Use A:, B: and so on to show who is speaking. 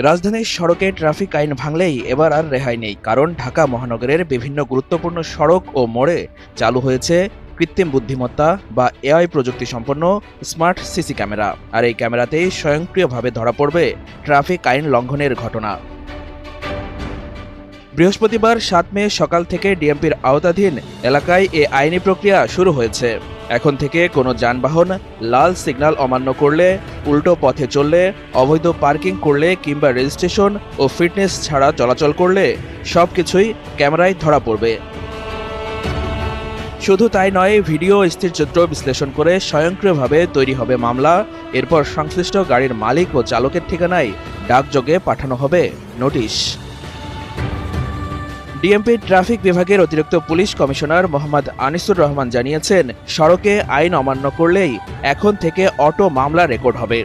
A: রাজধানীর সড়কে ট্রাফিক আইন ভাঙলেই এবার আর রেহাই নেই, কারণ ঢাকা মহানগরের বিভিন্ন গুরুত্বপূর্ণ সড়ক ও মোড়ে চালু হয়েছে কৃত্রিম বুদ্ধিমত্তা বা এআই প্রযুক্তি সম্পন্ন স্মার্ট সিসি ক্যামেরা। আর এই ক্যামেরাতেই স্বয়ংক্রিয়ভাবে ধরা পড়বে ট্রাফিক আইন লঙ্ঘনের ঘটনা। বৃহস্পতিবার ৭ মে সকাল থেকে ডিএমপির আওতাধীন এলাকায় এ আইনি প্রক্রিয়া শুরু হয়েছে। এখন থেকে কোনো যানবাহন লাল সিগন্যাল অমান্য করলে, উল্টো পথে চললে, অবৈধ পার্কিং করলে কিংবা রেজিস্ট্রেশন ও ফিটনেস ছাড়া চলাচল করলে সবকিছুই ক্যামেরায় ধরা পড়বে। শুধু তাই নয়, ভিডিও স্থিরচিত্র বিশ্লেষণ করে স্বয়ংক্রিয়ভাবে তৈরি হবে মামলা। এরপর সংশ্লিষ্ট গাড়ির মালিক ও চালকের ঠিকানায় ডাকযোগে পাঠানো হবে নোটিশ। ডিএমপি ট্রাফিক বিভাগের অতিরিক্ত পুলিশ কমিশনার মোহাম্মদ আনিসুর রহমান জানিয়েছেন, সড়কে আইন অমান্য করলেই এখন থেকে অটো মামলা রেকর্ড হবে।